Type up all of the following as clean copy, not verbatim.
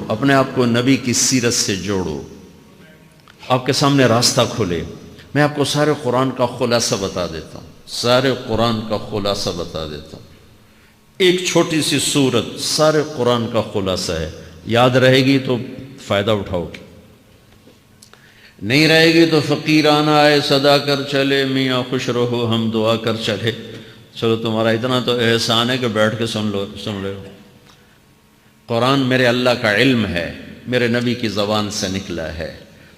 اپنے آپ کو نبی کی سیرت سے جوڑو، آپ کے سامنے راستہ کھلے۔ میں آپ کو سارے قرآن کا خلاصہ بتا دیتا ہوں، سارے قرآن کا خلاصہ بتا دیتا ہوں۔ ایک چھوٹی سی سورت سارے قرآن کا خلاصہ ہے، یاد رہے گی تو فائدہ اٹھاؤ گے، نہیں رہے گی تو فقیرانہ آئے صدا کر چلے، میاں خوش رہو ہم دعا کر چلے۔ چلو تمہارا اتنا تو احسان ہے کہ بیٹھ کے سن لے۔ قرآن میرے اللہ کا علم ہے، میرے نبی کی زبان سے نکلا ہے،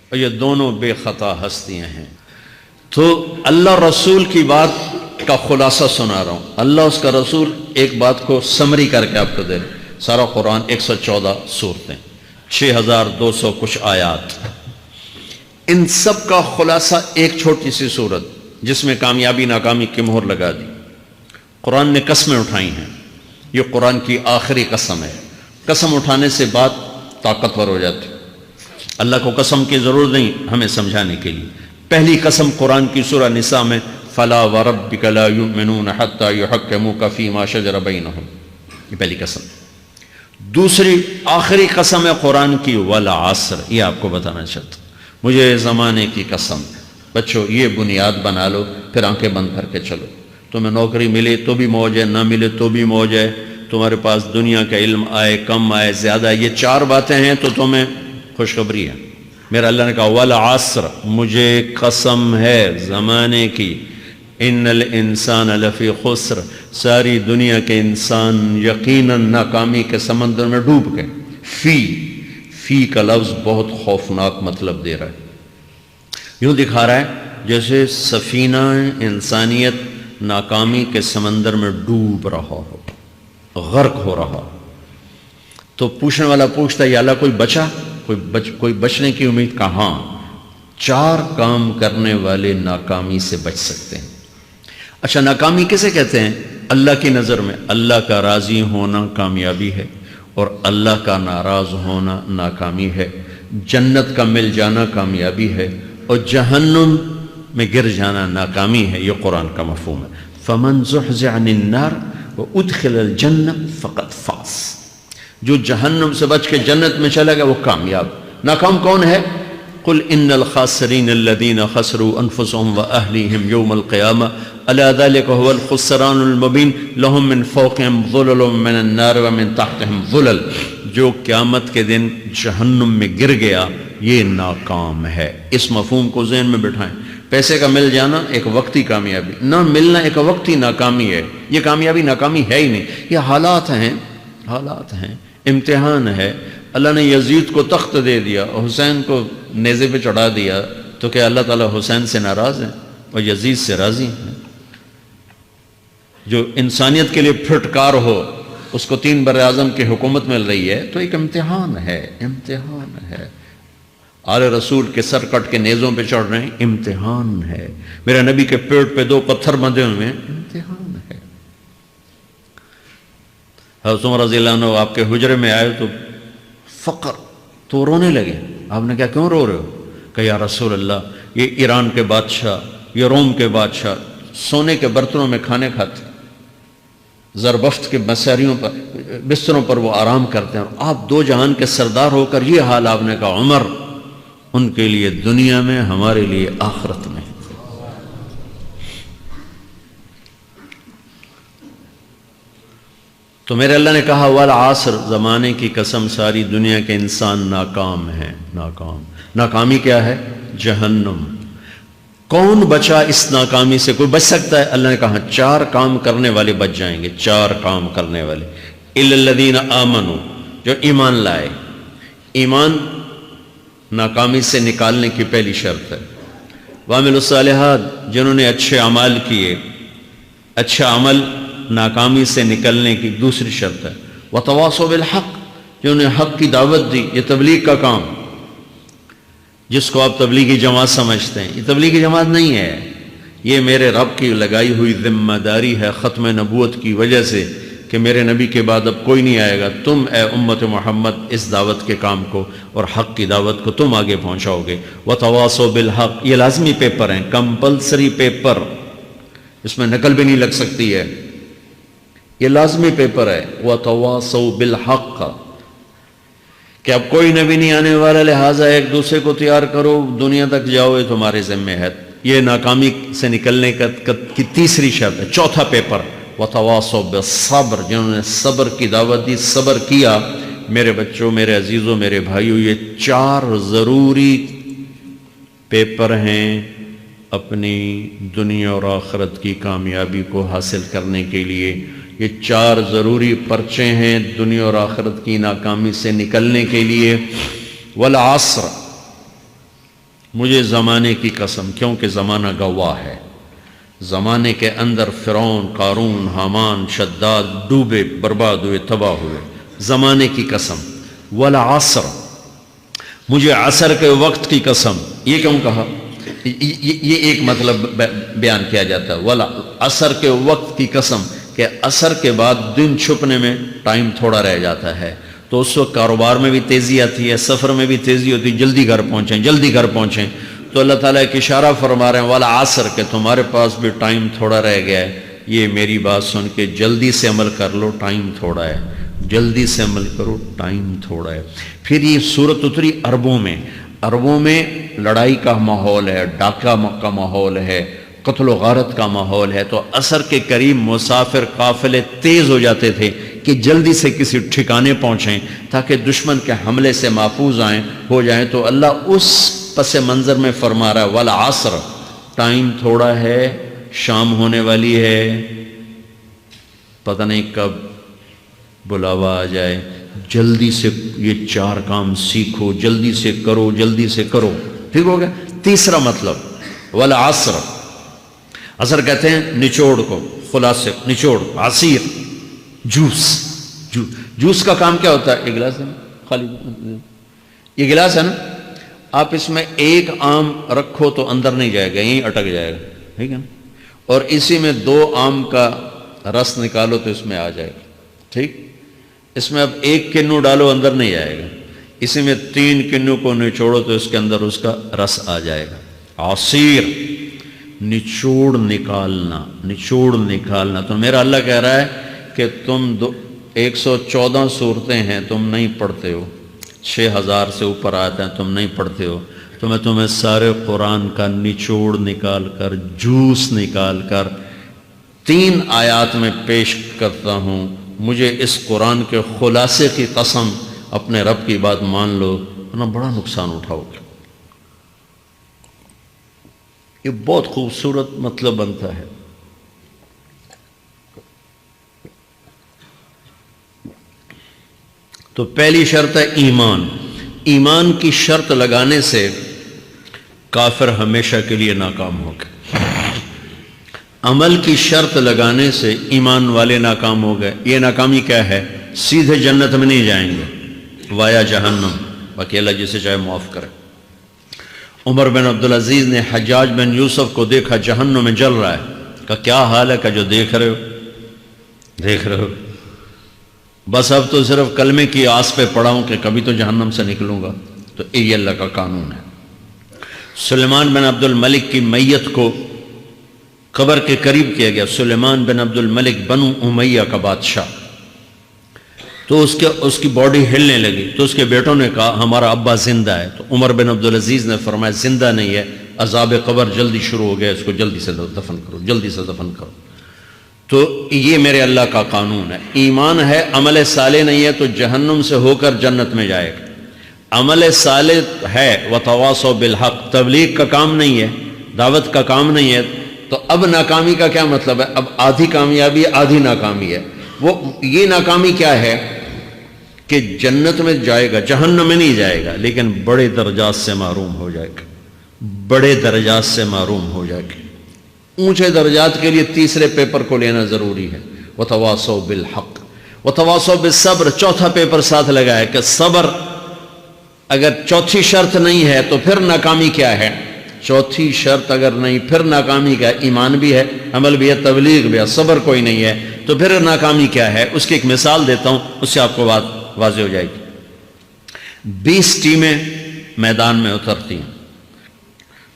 اور یہ دونوں بے خطا ہستیاں ہیں۔ تو اللہ رسول کی بات کا خلاصہ سنا رہا ہوں، اللہ اس کا رسول ایک بات کو سمری کر کے آپ کو دے رہے۔ سارا قرآن 114 سورتیں، 6200 کچھ آیات، ان سب کا خلاصہ ایک چھوٹی سی سورت جس میں کامیابی ناکامی کی مہر لگا دی۔ قرآن نے قسمیں اٹھائی ہیں، یہ قرآن کی آخری قسم ہے۔ قسم اٹھانے سے بات طاقتور ہو جاتی، اللہ کو قسم کی ضرورت نہیں ہمیں سمجھانے کے لیے۔ پہلی قسم قرآن کی سورہ نساء میں فَلَا وَرَبِّكَ لَا يُؤْمِنُونَ حَتَّى يُحَكِّمُوكَ فِي مَا شَجَرَ بَيْنَهُمْ، یہ پہلی قسم۔ دوسری آخری قسم ہے قرآن کی وَالْعَصْرِ، یہ آپ کو بتانا چاہتا ہوں، مجھے زمانے کی قسم۔ بچوں یہ بنیاد بنا لو، پھر آنکھیں بند کر کے چلو۔ تمہیں نوکری ملے تو بھی موج ہے، نہ ملے تو بھی موج ہے، تمہارے پاس دنیا کا علم آئے کم آئے زیادہ، یہ چار باتیں ہیں تو تمہیں خوشخبری ہے۔ میرا اللہ نے کہا والعصر، مجھے قسم ہے زمانے کی، ان الانسان لفی خسر، ساری دنیا کے انسان یقیناً ناکامی کے سمندر میں ڈوب گئے۔ فی کا لفظ بہت خوفناک مطلب دے رہا ہے، یوں دکھا رہا ہے جیسے سفینہ انسانیت ناکامی کے سمندر میں ڈوب رہا ہو، غرق ہو رہا۔ تو پوچھنے والا پوچھتا ہے یا اللہ کوئی بچا، کوئی بچنے کی امید؟ کہاں؟ چار کام کرنے والے ناکامی سے بچ سکتے ہیں۔ اچھا ناکامی کسے کہتے ہیں؟ اللہ کی نظر میں اللہ کا راضی ہونا کامیابی ہے، اور اللہ کا ناراض ہونا ناکامی ہے۔ جنت کا مل جانا کامیابی ہے، اور جہنم میں گر جانا ناکامی ہے، یہ قرآن کا مفہوم ہے۔ فَمَنْ زُحْزِحَ عَنِ النَّارِ وَأُدْخِلَ الْجَنَّةَ فَقَدْ فَازَ، جو جہنم سے بچ کے جنت میں چلا گیا وہ کامیاب۔ ناکام کون ہے؟ قُلْ إِنَّ الْخَاسِرِينَ الَّذِينَ خَسِرُوا أَنفُسَهُمْ وَأَهْلِيهِمْ يَوْمَ الْقِيَامَةِ أَلَا ذَلِكَ هُوَ الْخُسْرَانُ الْمُبِينُ لَهُم مِّن فَوْقِهِمْ ظُلُلٌ مِّنَ النَّارِ وَمِن تَحْتِهِمْ ظُلَلٌ، جو قیامت کے دن جہنم میں گر گیا یہ ناکام ہے۔ اس مفہوم کو ذہن میں بٹھائیں۔ پیسے کا مل جانا ایک وقتی کامیابی، نہ ملنا ایک وقتی ناکامی ہے، یہ کامیابی ناکامی ہے ہی نہیں، یہ حالات ہیں، امتحان ہے۔ اللہ نے یزید کو تخت دے دیا اور حسین کو نیزے پہ چڑھا دیا، تو کیا اللہ تعالیٰ حسین سے ناراض ہیں اور یزید سے راضی ہیں؟ جو انسانیت کے لیے پھٹکار ہو اس کو 3 براعظم کی حکومت مل رہی ہے تو ایک امتحان ہے۔ آل رسول کے سر کٹ کے نیزوں پہ چڑھ رہے ہیں، امتحان ہے۔ میرے نبی کے پیٹ پہ 2 پتھر بندھے ہوئے ہیں، امتحان ہے۔ حضرت عمر رضی اللہ عنہ آپ کے حجرے میں آئے تو فقر، تو رونے لگے۔ آپ نے کہا کیوں رو رہے ہو؟ کہ یا رسول اللہ یہ ایران کے بادشاہ، یہ روم کے بادشاہ سونے کے برتنوں میں کھانے کھاتے، زربفت کے بستروں پر وہ آرام کرتے ہیں، اور آپ 2 جہان کے سردار ہو کر یہ حال۔ آپ نے کہا عمر ان کے لیے دنیا میں، ہمارے لیے آخرت میں۔ تو میرے اللہ نے کہا والعصر، زمانے کی قسم ساری دنیا کے انسان ناکام ہیں، ناکامی کیا ہے؟ جہنم۔ کون بچا اس ناکامی سے؟ کوئی بچ سکتا ہے؟ اللہ نے کہا 4 کام کرنے والے بچ جائیں گے، 4 کام کرنے والے۔ اِلَّا الَّذِينَ آمَنُوا، جو ایمان لائے۔ ایمان ناکامی سے نکالنے کی پہلی شرط ہے۔ وَعَمِلُوا الصَّالِحَاتِ، جنہوں نے اچھے اعمال کیے، اچھا عمل ناکامی سے نکلنے کی دوسری شرط ہے۔ وَتَوَاصَوْا بِالْحَقِّ، جنہوں نے حق کی دعوت دی، یہ تبلیغ کا کام، جس کو آپ تبلیغی جماعت سمجھتے ہیں، یہ تبلیغی جماعت نہیں ہے، یہ میرے رب کی لگائی ہوئی ذمہ داری ہے ختم نبوت کی وجہ سے کہ میرے نبی کے بعد اب کوئی نہیں آئے گا، تم اے امت محمد اس دعوت کے کام کو اور حق کی دعوت کو تم آگے پہنچاؤ گے۔ وَتَوَاصَوْا بِالْحَقِّ، یہ لازمی پیپر ہیں، کمپلسری پیپر، اس میں نقل بھی نہیں لگ سکتی ہے، یہ لازمی پیپر ہے۔ وَتَوَاصَوْا بِالْحَقِّ، کہ اب کوئی نبی نہیں آنے والا، لہٰذا ایک دوسرے کو تیار کرو، دنیا تک جاؤ، یہ تمہارے ذمہ ہے۔ یہ ناکامی سے نکلنے کی تیسری شرط ہے۔ چوتھا پیپر وتواصوا بالصبر، جنہوں نے صبر کی دعوت دی، صبر کیا۔ میرے بچوں، میرے عزیزوں، میرے بھائیوں، یہ 4 ضروری پیپر ہیں اپنی دنیا اور آخرت کی کامیابی کو حاصل کرنے کے لیے۔ یہ 4 ضروری پرچے ہیں دنیا اور آخرت کی ناکامی سے نکلنے کے لیے۔ والعصر، مجھے زمانے کی قسم، کیونکہ زمانہ گواہ ہے۔ زمانے کے اندر فرعون، قارون، حامان، شداد ڈوبے، برباد ہوئے، تباہ ہوئے۔ زمانے کی قسم۔ والعصر، مجھے عصر کے وقت کی قسم۔ یہ کیوں کہا؟ یہ ایک مطلب بیان کیا جاتا ہے، والعصر کے وقت کی قسم، کہ عصر کے بعد دن چھپنے میں ٹائم تھوڑا رہ جاتا ہے، تو اس وقت کاروبار میں بھی تیزی آتی ہے، سفر میں بھی تیزی ہوتی ہے، جلدی گھر پہنچیں، جلدی گھر پہنچیں۔ تو اللہ تعالیٰ ایک اشارہ فرما رہے ہیں والعصر، کہ تمہارے پاس بھی ٹائم تھوڑا رہ گیا ہے، یہ میری بات سن کے جلدی سے عمل کر لو، ٹائم تھوڑا ہے، جلدی سے عمل کرو، ٹائم تھوڑا ہے۔ پھر یہ صورت اتری عربوں میں۔ عربوں میں لڑائی کا ماحول ہے، ڈاکہ کا ماحول ہے، قتل و غارت کا ماحول ہے، تو عصر کے قریب مسافر قافلے تیز ہو جاتے تھے کہ جلدی سے کسی ٹھکانے پہنچیں تاکہ دشمن کے حملے سے محفوظ ہو جائیں۔ تو اللہ اس پس منظر میں فرما رہا ہے والعصر، ٹائم تھوڑا ہے، شام ہونے والی ہے، پتہ نہیں کب بلاوا آ جائے، جلدی سے یہ 4 کام سیکھو، جلدی سے کرو، جلدی سے کرو۔ ٹھیک ہو گیا؟ تیسرا مطلب والعصر، عصر کہتے ہیں نچوڑ کو، خلاصے، نچوڑ، عصیر، جوس کا کام کیا ہوتا ہے؟ یہ گلاس ہے نا، خالی یہ گلاس ہے نا، آپ اس میں 1 آم رکھو تو اندر نہیں جائے گا، یہیں اٹک جائے گا، ٹھیک ہے نا، اور اسی میں 2 آم کا رس نکالو تو اس میں آ جائے گا، ٹھیک۔ اس میں اب 1 کنو ڈالو، اندر نہیں آئے گا، اسی میں 3 کنو کو نچوڑو تو اس کے اندر اس کا رس آ جائے گا۔ عصیر، نچوڑ نکالنا، نچوڑ نکالنا۔ تو میرا اللہ کہہ رہا ہے کہ تم 114 صورتیں ہیں، تم نہیں پڑھتے ہو، 6000 سے اوپر آتے ہیں، تم نہیں پڑھتے ہو، تو میں تمہیں سارے قرآن کا نچوڑ نکال کر، جوس نکال کر 3 آیات میں پیش کرتا ہوں۔ مجھے اس قرآن کے خلاصے کی قسم، اپنے رب کی بات مان لو، ورنہ بڑا نقصان اٹھاؤ گے۔ یہ بہت خوبصورت مطلب بنتا ہے۔ تو پہلی شرط ہے ایمان۔ ایمان کی شرط لگانے سے کافر ہمیشہ کے لیے ناکام ہو گئے۔ عمل کی شرط لگانے سے ایمان والے ناکام ہو گئے۔ یہ ناکامی کیا ہے؟ سیدھے جنت میں نہیں جائیں گے، وایا جہنم، باقی اللہ جسے چاہے معاف کرے۔ عمر بن عبدالعزیز نے حجاج بن یوسف کو دیکھا جہنم میں جل رہا ہے، کہا کیا حال ہے؟ کہ جو دیکھ رہے ہو، بس اب تو صرف کلمے کی آس پہ پڑا ہوں کہ کبھی تو جہنم سے نکلوں گا۔ تو یہ اللہ کا قانون ہے۔ سلیمان بن عبد الملک کی میت کو قبر کے قریب کیا گیا۔ سلیمان بن عبد الملک بنو امیہ کا بادشاہ، تو اس کی باڈی ہلنے لگی، تو اس کے بیٹوں نے کہا ہمارا ابا زندہ ہے۔ تو عمر بن عبدالعزیز نے فرمایا زندہ نہیں ہے، عذاب قبر جلدی شروع ہو گیا، اس کو جلدی سے دفن کرو، جلدی سے دفن کرو۔ تو یہ میرے اللہ کا قانون ہے۔ ایمان ہے، عمل صالح نہیں ہے تو جہنم سے ہو کر جنت میں جائے گا۔ عمل صالح ہے، وتواصوا بالحق، تبلیغ کا کام نہیں ہے، دعوت کا کام نہیں ہے، تو اب ناکامی کا کیا مطلب ہے؟ اب آدھی کامیابی آدھی ناکامی ہے۔ وہ یہ ناکامی کیا ہے کہ جنت میں جائے گا، جہنم میں نہیں جائے گا، لیکن بڑے درجات سے محروم ہو جائے گا، بڑے درجات سے محروم ہو جائے گا۔ اونچے درجات کے لیے تیسرے پیپر کو لینا ضروری ہے، وتواصوا بالحق وتواصوا بالصبر۔ چوتھا پیپر ساتھ لگایا کہ صبر، اگر چوتھی شرط نہیں ہے تو پھر ناکامی کیا ہے؟ چوتھی شرط اگر نہیں، پھر ناکامی کیا ہے؟ ایمان بھی ہے، عمل بھی ہے، تبلیغ بھی ہے، صبر کوئی نہیں ہے، تو پھر ناکامی کیا ہے؟ اس کی ایک مثال دیتا ہوں، اس سے آپ کو بات واضح ہو جائے گی۔ 20 ٹیمیں میدان میں اترتی ہیں،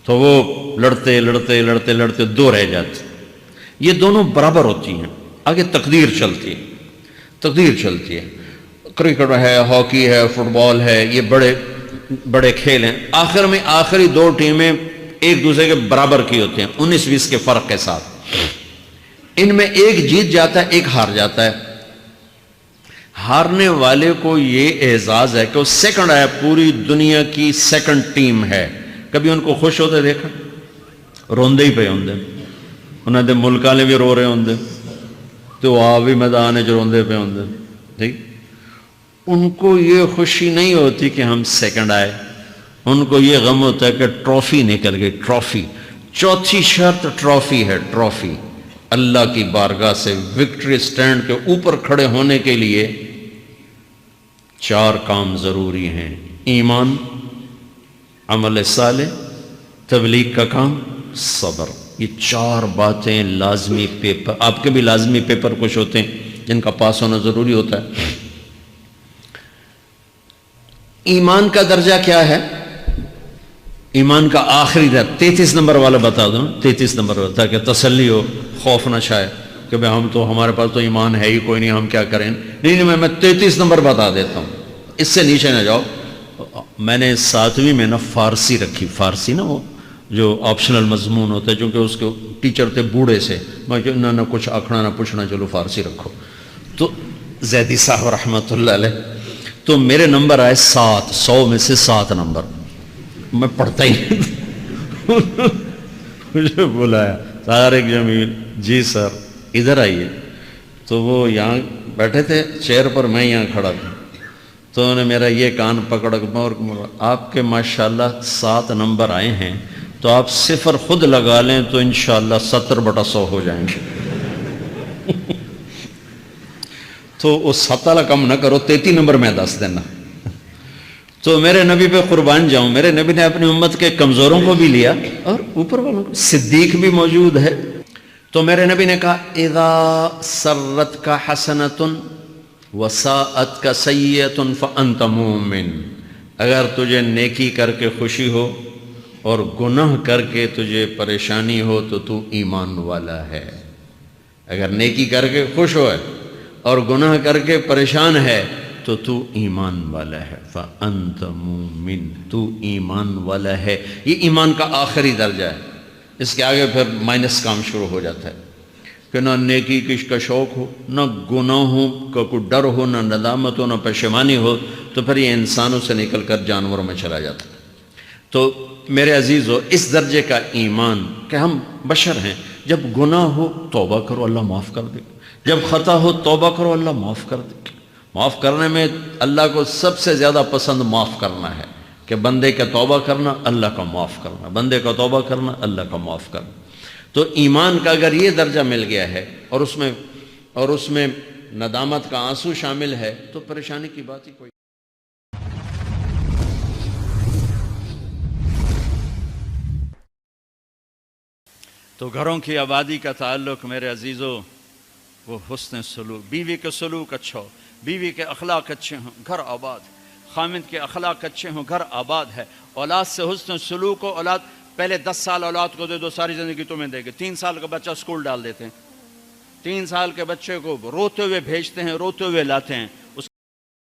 تو وہ لڑتے 2 رہ جاتے، یہ دونوں برابر ہوتی ہیں، آگے تقدیر چلتی ہے۔ کرکٹ ہے، ہاکی ہے، فٹ بال ہے، یہ بڑے بڑے کھیل ہیں، آخر میں آخری دو ٹیمیں ایک دوسرے کے برابر کی ہوتی ہیں 19-20 کے فرق کے ساتھ، ان میں ایک جیت جاتا ہے ایک ہار جاتا ہے، ہارنے والے کو یہ اعزاز ہے کہ وہ سیکنڈ آیا، پوری دنیا کی سیکنڈ ٹیم ہے، کبھی ان کو خوش ہوتے دیکھا؟ روندے ہی پہ ہوندے، انہوں نے ملک والے بھی رو رہے ہوندے تو آ بھی میدان جو روندے پہ ہوندے، ٹھیک، ان کو یہ خوشی نہیں ہوتی کہ ہم سیکنڈ آئے، ان کو یہ غم ہوتا ہے کہ ٹرافی نکل گئی، ٹرافی، چوتھی شرط ٹرافی ہے، ٹرافی، اللہ کی بارگاہ سے وکٹری سٹینڈ کے اوپر کھڑے ہونے کے لیے 4 کام ضروری ہیں: ایمان، عمل صالح، تبلیغ کا کام، صبر، یہ 4 باتیں لازمی پیپر، آپ کے بھی لازمی پیپر کچھ ہوتے ہیں جن کا پاس ہونا ضروری ہوتا ہے۔ ایمان کا درجہ کیا ہے؟ ایمان کا آخری درجہ 33 نمبر والا بتا دوں، 33 نمبر والا، تاکہ تسلی ہو، خوف نہ چھائے کہ بھئی ہم تو، ہمارے پاس تو ایمان ہے ہی کوئی نہیں، ہم کیا کریں؟ نہیں، میں 33 نمبر بتا دیتا ہوں، اس سے نیچے نہ جاؤ۔ میں نے 7ویں میں نا فارسی رکھی، فارسی نا وہ جو آپشنل مضمون ہوتا ہے، چونکہ اس کے ٹیچر تھے بوڑھے سے، میں کہ نہ کچھ آکھنا نہ پوچھنا، چلو فارسی رکھو، تو زیدی صاحب رحمۃ اللہ علیہ، تو میرے نمبر آئے 7، 100 میں سے 7 نمبر، میں پڑھتا ہی مجھے بلایا طارق جمیل، جی سر ادھر آئیے، تو وہ یہاں بیٹھے تھے چیئر پر، میں یہاں کھڑا تھا، تو انہوں نے میرا یہ کان پکڑ اور آپ کے ماشاءاللہ 7 نمبر آئے ہیں، تو آپ 0 خود لگا لیں تو انشاءاللہ 70/100 ہو جائیں گے تو وہ 7 والا کم نہ کرو، 33 نمبر میں 10 دینا۔ تو میرے نبی پہ قربان جاؤں، میرے نبی نے اپنی امت کے کمزوروں کو بھی لیا اور اوپر والوں کو، صدیق بھی موجود ہے، تو میرے نبی نے کہا اذا سرتک حسنۃ وساءتک سیئۃ فانت مومن، اگر تجھے نیکی کر کے خوشی ہو اور گناہ کر کے تجھے پریشانی ہو تو ایمان والا ہے۔ اگر نیکی کر کے خوش ہو اور گناہ کر کے پریشان ہے تو ایمان والا ہے، فأنت مومن، تو ایمان والا ہے۔ یہ ایمان کا آخری درجہ ہے، اس کے آگے پھر مائنس کام شروع ہو جاتا ہے کہ نہ نیکی کا شوق ہو، نہ گناہوں کا کوئی ڈر ہو، نہ ندامت ہو، نہ پشیمانی ہو، تو پھر یہ انسانوں سے نکل کر جانوروں میں چلا جاتا ہے۔ تو میرے عزیزو، اس درجے کا ایمان کہ ہم بشر ہیں، جب گناہ ہو توبہ کرو، اللہ معاف کر دے، جب خطا ہو توبہ کرو، اللہ معاف کر دے۔ معاف کرنے میں اللہ کو سب سے زیادہ پسند معاف کرنا ہے، کہ بندے کا توبہ کرنا، اللہ کا معاف کرنا، بندے کا توبہ کرنا، اللہ کا معاف کرنا۔ تو ایمان کا اگر یہ درجہ مل گیا ہے اور اس میں ندامت کا آنسو شامل ہے تو پریشانی کی بات ہی کوئی۔ تو گھروں کی آبادی کا تعلق میرے عزیزو، وہ حسن سلوک، بیوی کے سلوک اچھا ہو، بیوی کے اخلاق اچھے ہوں، گھر آباد، خامند کے اخلاق اچھے ہوں، گھر آباد ہے۔ اولاد سے حسن سلوک ہو، اولاد پہلے 10 سال اولاد کو دے دو، ساری زندگی تمہیں دے گے۔ 3 سال کا بچہ اسکول ڈال دیتے ہیں، 3 سال کے بچے کو روتے ہوئے بھیجتے ہیں، روتے ہوئے لاتے ہیں،